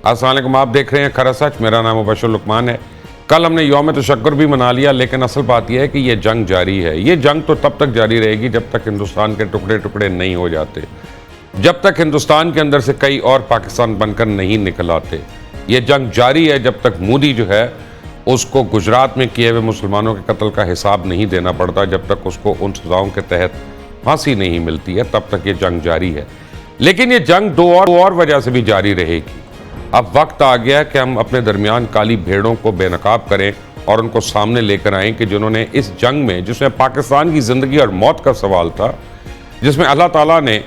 अस्सलाम वालेकुम, आप देख रहे हैं खरा सच। मेरा नाम मुबशर लुकमान है। कल हमने यौम तशक्कुर भी मना लिया, लेकिन असल बात यह है कि ये जंग जारी है। ये जंग तो तब तक जारी रहेगी जब तक हिंदुस्तान के टुकड़े टुकड़े नहीं हो जाते, जब तक हिंदुस्तान के अंदर से कई और पाकिस्तान बनकर नहीं निकल आते। ये जंग जारी है जब तक मोदी जो है उसको गुजरात में किए हुए मुसलमानों के कत्ल का हिसाब नहीं देना पड़ता, जब तक उसको उन सजाओं के तहत फांसी नहीं मिलती है, तब तक ये जंग जारी है। लेकिन ये जंग दो और वजह से भी जारी रहेगी। अब वक्त आ गया कि हम अपने दरमियान काली भेड़ों को बेनकाब करें और उनको सामने लेकर आएं कि जिन्होंने इस जंग में, जिसमें पाकिस्तान की ज़िंदगी और मौत का सवाल था, जिसमें अल्लाह ताला ने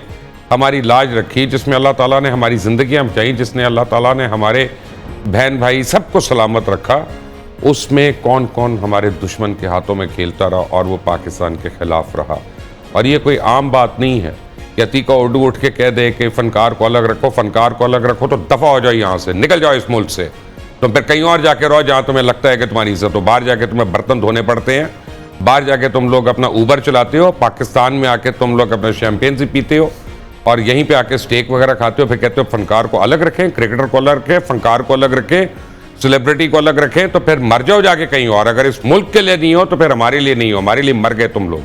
हमारी लाज रखी, जिसमें अल्लाह ताला ने हमारी ज़िंदगियाँ बचाई, जिसने अल्लाह ताला ने हमारे बहन भाई सबको सलामत रखा, उसमें कौन कौन हमारे दुश्मन के हाथों में खेलता रहा और वो पाकिस्तान के ख़िलाफ़ रहा। और ये कोई आम बात नहीं है कि अतीका उर्दू उठ के कह दे कि फ़नकार को अलग रखो, फ़नकार को अलग रखो, तो दफ़ा हो जाओ यहाँ से, निकल जाओ इस मुल्क से। तुम फिर कहीं और जाके रहो जहाँ तुम्हें लगता है कि तुम्हारी इज्जत हो। बाहर जाके तुम्हें बर्तन धोने पड़ते हैं, बाहर जाके तुम लोग अपना ऊबर चलाते हो, पाकिस्तान में आके तुम लोग अपना शैम्पेन से पीते हो और यहीं पे आके स्टेक वगैरह खाते हो। फिर कहते हो फनकार को अलग रखें, क्रिकेटर को अलग रखें, फनकार को अलग रखें, सेलिब्रिटी को अलग रखें। तो फिर मर जाओ जाके कहीं और। अगर इस मुल्क के लिए नहीं हो तो फिर हमारे लिए नहीं हो, हमारे लिए मर गए तुम लोग।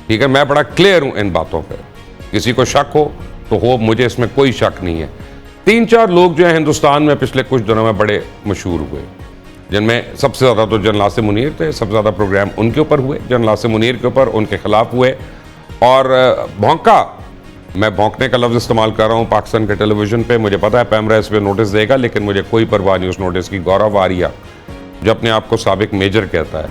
ठीक है, मैं बड़ा क्लियर हूं इन बातों पर। किसी को शक हो तो हो, मुझे इसमें कोई शक नहीं है। 3-4 लोग जो है हिंदुस्तान में पिछले कुछ दिनों में बड़े मशहूर हुए, जिनमें सबसे ज़्यादा तो जनरल आसिम मुनीर थे। सबसे ज़्यादा प्रोग्राम उनके ऊपर हुए, जनरल आसिम मुनीर के ऊपर, उनके खिलाफ हुए। और भौंका, मैं भौंकने का लफ्ज़ इस्तेमाल कर रहा हूँ पाकिस्तान के टेलीविज़न पे। मुझे पता है पैमरा इस पर नोटिस देगा, लेकिन मुझे कोई परवाह नहीं उस नोटिस की। गौरव आर्या जो अपने आप को साबिक मेजर कहता है,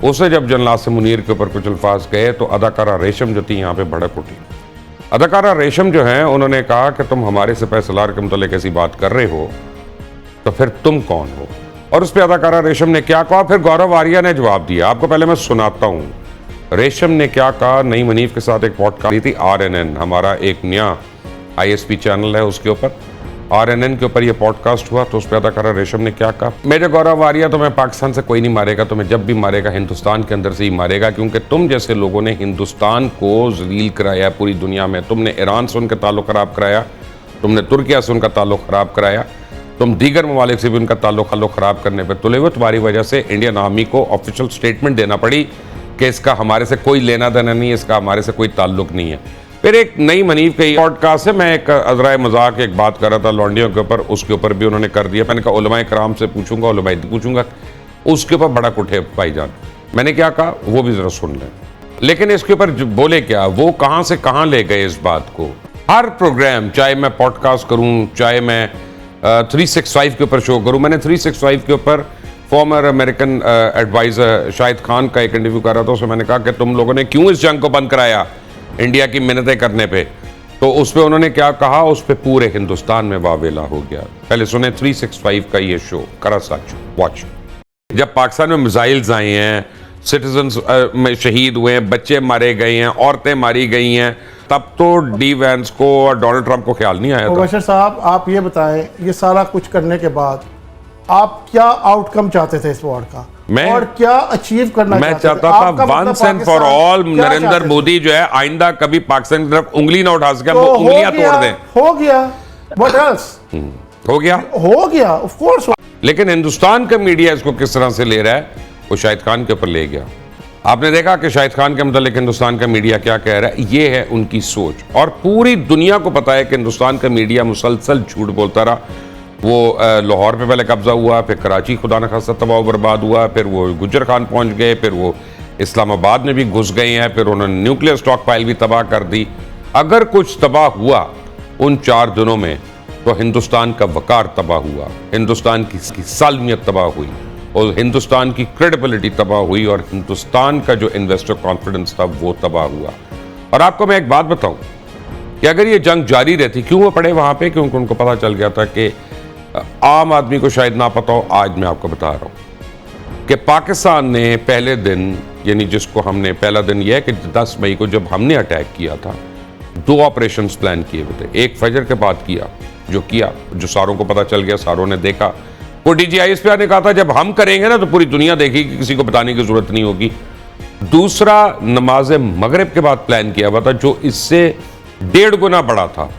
उसे जब जनरल आसिम मुनीर के ऊपर कुछ अल्फाज गए तो अदाकारा रेशम जो थी यहाँ पे भड़क उठी। अदाकारा रेशम जो है, उन्होंने कहा कि तुम हमारे सिपह सलार के मुतालिक ऐसी बात कर रहे हो तो फिर तुम कौन हो। और उस पर अदाकारा रेशम ने क्या कहा, फिर गौरव आर्या ने जवाब दिया। आपको पहले मैं सुनाता हूँ रेशम ने क्या कहा। नई मनीफ के साथ एक पॉडकास्ट थी, RNN, हमारा एक नया ISP चैनल है, उसके ऊपर RNN के ऊपर ये पॉडकास्ट हुआ। तो उस पर अदाकारा रेशम ने क्या कहा, मेरे गौरव आर्या, तुम्हें पाकिस्तान से कोई नहीं मारेगा, तुम्हें जब भी मारेगा हिंदुस्तान के अंदर से ही मारेगा, क्योंकि तुम जैसे लोगों ने हिंदुस्तान को जलील कराया पूरी दुनिया में। तुमने ईरान से उनका ताल्लुक़ ख़राब कराया, तुमने तुर्किया से उनका ताल्लुक़ ख़राब कराया, तुम दीगर ममालिक से भी उनका ताल्लुक़ ख़राब करने पर तुले हुए। तुम्हारी वजह से इंडियन आर्मी को ऑफिशियल स्टेटमेंट देना पड़ी कि इसका हमारे से कोई लेना देना नहीं है, इसका हमारे से कोई ताल्लुक़ नहीं है। फिर एक नई मनीफ के पॉडकास्ट से मैं एक अज़राए मजाक एक बात कर रहा था लौंडियों के ऊपर, उसके ऊपर भी उन्होंने कर दिया। मैंने कहा उलमाए कराम से पूछूंगा, उलमाए पूछूंगा, उसके ऊपर बड़ा उठे भाईजान। मैंने क्या कहा वो भी ज़रा सुन लें। लेकिन इसके ऊपर बोले क्या, वो कहाँ से कहाँ ले गए इस बात को। हर प्रोग्राम, चाहे मैं पॉडकास्ट करूँ, चाहे मैं 365 के ऊपर शो करूँ, मैंने 365 के ऊपर former American adviser Shahid Khan का एक इंटरव्यू कर रहा था। उसमें मैंने कहा कि तुम लोगों ने क्यों इस जंग को बंद कराया इंडिया की मिन्नतें करने पे। तो उस पर उन्होंने क्या कहा, उस पर पूरे हिंदुस्तान में वावेला हो गया। पहले सुने 365 का ये शो, करा सच, वॉच। जब पाकिस्तान में मिसाइल्स आए हैं, सिटीजन्स में शहीद हुए हैं, बच्चे मारे गए हैं, औरतें मारी गई हैं, तब तो डी वैंस को और डोनाल्ड ट्रंप को ख्याल नहीं आया था। मुबशर साहब, आप ये बताएं, ये सारा कुछ करने के बाद आप क्या आउटकम चाहते थे इस वॉर का, और क्या अचीव करना मैं चाहता था once and for all Narendra Modi जो है आइंदा कभी पाकिस्तान की तरफ उंगली ना उठा सके, वो उंगलियां तोड़ दें। हो गया, व्हाट एल्स हो गया ऑफ कोर्स। लेकिन हिंदुस्तान का मीडिया इसको किस तरह से ले रहा है, वो शाहिद खान के ऊपर ले गया। आपने देखा कि शाहिद खान के मुतालिक हिंदुस्तान का मीडिया क्या कह रहा है, ये है उनकी सोच। और पूरी दुनिया को पता है कि हिंदुस्तान का मीडिया मुसलसल झूठ बोलता रहा। वो लाहौर पे पहले कब्जा हुआ, फिर कराची खुदा न खासा तबाह बर्बाद हुआ, फिर वो गुजर खान पहुंच गए, फिर वो इस्लामाबाद में भी घुस गए हैं, फिर उन्होंने न्यूक्लियर स्टॉक पाइल भी तबाह कर दी। अगर कुछ तबाह हुआ उन 4 दिनों में तो हिंदुस्तान का वकार तबाह हुआ, हिंदुस्तान की सालमियत तबाह हुई, और हिंदुस्तान की क्रेडिबिलिटी तबाह हुई, और हिंदुस्तान का जो इन्वेस्टर कॉन्फिडेंस था वो तबाह हुआ। और आपको मैं एक बात बताऊं कि अगर ये जंग जारी रहती, क्यों वो पड़े वहां पे, क्योंकि उनको पता चल गया था कि आम आदमी को शायद ना पता हो, आज मैं आपको बता रहा हूं कि पाकिस्तान ने पहले दिन, यानी जिसको हमने पहला दिन यह है कि 10 मई को जब हमने अटैक किया था, 2 ऑपरेशंस प्लान किए हुए थे। एक फजर के बाद किया, जो सारों को पता चल गया, सारों ने देखा। वो DGISP ने कहा था जब हम करेंगे ना तो पूरी दुनिया देखेगी, किसी को बताने की जरूरत नहीं होगी। दूसरा नमाज मगरिब के बाद प्लान किया हुआ था, जो इससे 1.5 गुना बड़ा था।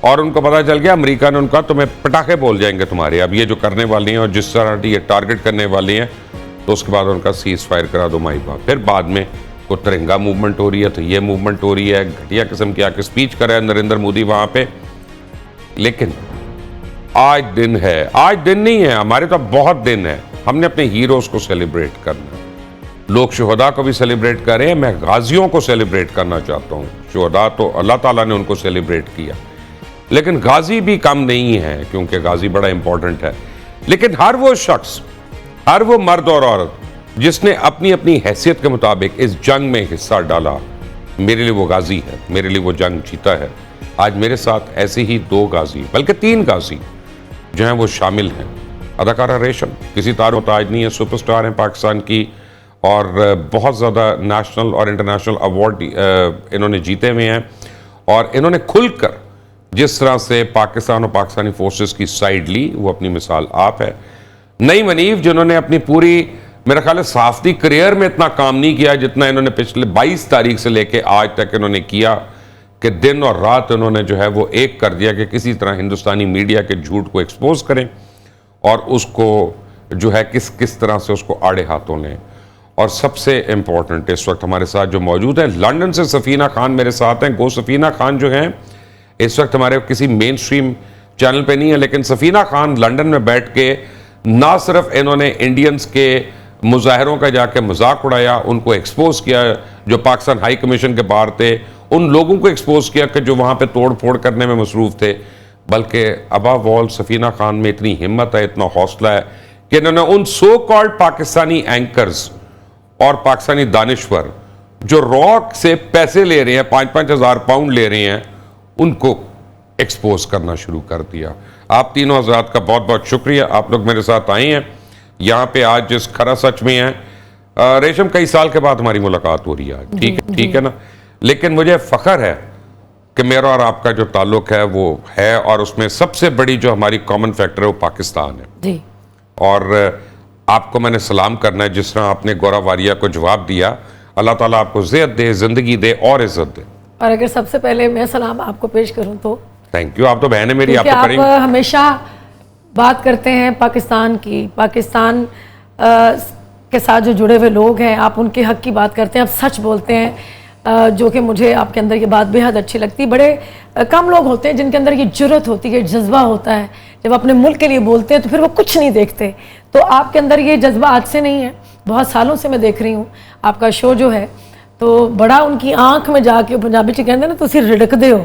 और उनको पता चल गया, अमेरिका ने उनका तुम्हें पटाखे बोल जाएंगे तुम्हारे, अब ये जो करने वाली हैं और जिस तरह ये टारगेट करने वाली हैं, तो उसके बाद उनका सीज फायर करा दो माई बाप। फिर बाद में को तिरंगा मूवमेंट हो रही है, तो ये मूवमेंट हो रही है, घटिया किस्म की आके स्पीच कर रहे हैं नरेंद्र मोदी वहां पे। लेकिन आज दिन है, आज दिन नहीं है, हमारे तो बहुत दिन है, हमने अपने हीरोज को सेलिब्रेट करना है। लोग शुहदा को भी सेलिब्रेट कर रहे हैं, मैं गाजियों को सेलिब्रेट करना चाहता हूँ। शुहदा तो अल्लाह ताला ने उनको सेलिब्रेट किया, लेकिन गाजी भी कम नहीं है, क्योंकि गाजी बड़ा इंपॉर्टेंट है। लेकिन हर वो शख्स, हर वो मर्द और औरत जिसने अपनी अपनी हैसियत के मुताबिक इस जंग में हिस्सा डाला, मेरे लिए वो गाजी है, मेरे लिए वो जंग जीता है। आज मेरे साथ ऐसे ही 2 गाजी, बल्कि 3 गाजी जो हैं वो शामिल हैं। अदाकारा रेशम किसी तार मोहताज नहीं है, सुपरस्टार हैं पाकिस्तान की, और बहुत ज़्यादा नेशनल और इंटरनेशनल अवार्ड इन्होंने जीते हुए हैं। और इन्होंने खुलकर जिस तरह से पाकिस्तान और पाकिस्तानी फोर्सेस की साइड ली, वो अपनी मिसाल आप है। नई मनीफ जिन्होंने अपनी पूरी, मेरा ख्याल है, सहाफ़ती करियर में इतना काम नहीं किया जितना इन्होंने पिछले 22 तारीख से लेके आज तक इन्होंने किया, कि दिन और रात इन्होंने जो है वो एक कर दिया कि किसी तरह हिंदुस्तानी मीडिया के झूठ को एक्सपोज करें और उसको जो है किस तरह से उसको आड़े हाथों लें। और सबसे इम्पोर्टेंट इस वक्त हमारे साथ जो मौजूद है, लंदन से सफीना खान मेरे साथ हैं। गो सफीना खान जो हैं इस वक्त हमारे किसी मेन स्ट्रीम चैनल पे नहीं है, लेकिन सफीना खान लंदन में बैठ के ना सिर्फ इन्होंने इंडियंस के मुजाहरों का जाके मजाक उड़ाया, उनको एक्सपोज किया, जो पाकिस्तान हाई कमीशन के बाहर थे उन लोगों को एक्सपोज किया कि जो वहाँ पे तोड़ फोड़ करने में मसरूफ़ थे, बल्कि अबव ऑल सफीना खान में इतनी हिम्मत है, इतना हौसला है कि इन्होंने उन सो कॉल्ड पाकिस्तानी एंकर्स और पाकिस्तानी दानिश्वर जो रॉक से पैसे ले रहे हैं, 5-5 हज़ार पाउंड ले रहे हैं, उनको एक्सपोज करना शुरू कर दिया। आप तीनों हज़रात का बहुत बहुत शुक्रिया, आप लोग मेरे साथ आए हैं यहाँ पे आज जिस खरा सच में है। रेशम, कई साल के बाद हमारी मुलाकात हो रही है आज, ठीक है ना, लेकिन मुझे फ़ख्र है कि मेरा और आपका जो ताल्लुक है वो है, और उसमें सबसे बड़ी जो हमारी कॉमन फैक्टर है वो पाकिस्तान है जी। और आपको मैंने सलाम करना है, जिस तरह आपने गौरव वारिया को जवाब दिया, अल्लाह ताला आपको ज़ियत दे, ज़िंदगी दे और इज़्ज़त दे। और अगर सबसे पहले मैं सलाम आपको पेश करूं तो थैंक यू, आप तो बहन है मेरी, आप तो करेंगे। आप हमेशा बात करते हैं पाकिस्तान की, पाकिस्तान के साथ जो जुड़े हुए लोग हैं, आप उनके हक की बात करते हैं, आप सच बोलते हैं, जो कि मुझे आपके अंदर ये बात बेहद अच्छी लगती है। बड़े कम लोग होते हैं जिनके अंदर ये जुर्रत होती है, जज्बा होता है, जब अपने मुल्क के लिए बोलते हैं तो फिर वो कुछ नहीं देखते। तो आपके अंदर ये जज्बा आज से नहीं है, बहुत सालों से मैं देख रही हूँ आपका शो जो है, तो बड़ा उनकी आंख में जाके, पंजाबी च कहते ना, तुसी रिड़क दे हो।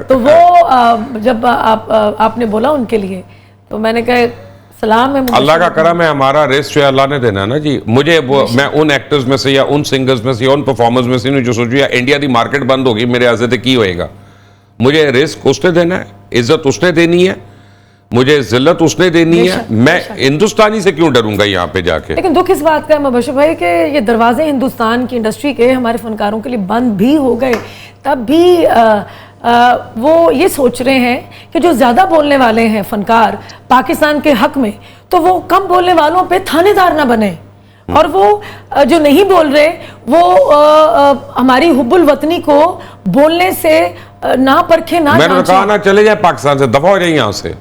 तो वो जब आपने बोला उनके लिए, तो मैंने कहा सलाम है, अल्लाह का करम है, हमारा रिस्क जो अल्लाह ने देना है ना जी। मुझे वो, मैं उन एक्टर्स में से या उन सिंगर्स में से या उन परफॉर्मर्स में से नहीं जो सोचू या इंडिया की मार्केट बंद होगी मेरे आज़ाद की होएगा। मुझे रिस्क उसने देना है, इज्जत उसने देनी है, मुझे जिल्लत उसने देनी है। मैं हिंदुस्तानी से क्यों डरूंगा यहाँ पे जाके। लेकिन दुख इस बात का है मुबश्शिर भाई कि ये दरवाजे हिंदुस्तान की इंडस्ट्री के हमारे फनकारों के लिए बंद भी हो गए, तब भी वो ये सोच रहे हैं कि जो ज़्यादा बोलने वाले हैं फनकार पाकिस्तान के हक में, तो वो कम बोलने वालों पे थानेदार ना बने, और वो जो नहीं बोल रहे वो हमारी हुब्बुल वतनी को बोलने से ना परखे ना। मैंने कहा ना चले जाए पाकिस्तान से, दफा हो जाए यहाँ से।